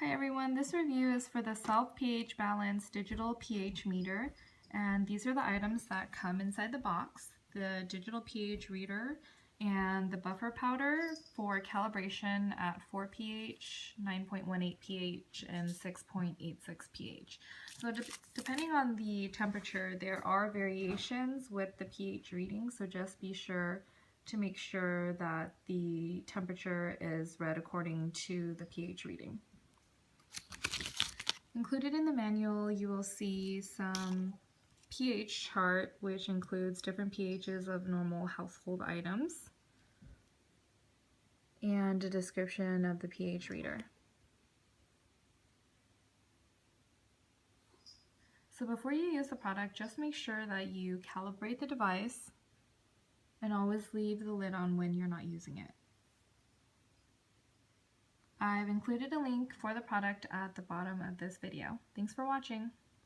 Hi everyone, this review is for the self-pH balance digital pH meter, and these are the items that come inside the box: the digital pH reader and the buffer powder for calibration at 4 pH, 9.18 pH, and 6.86 pH. So depending on the temperature, there are variations with the pH reading, so just be sure to make sure that the temperature is read according to the pH reading. Included in the manual, you will see some pH chart, which includes different pHs of normal household items, and a description of the pH reader. So before you use the product, just make sure that you calibrate the device and always leave the lid on when you're not using it. I've included a link for the product at the bottom of this video. Thanks for watching.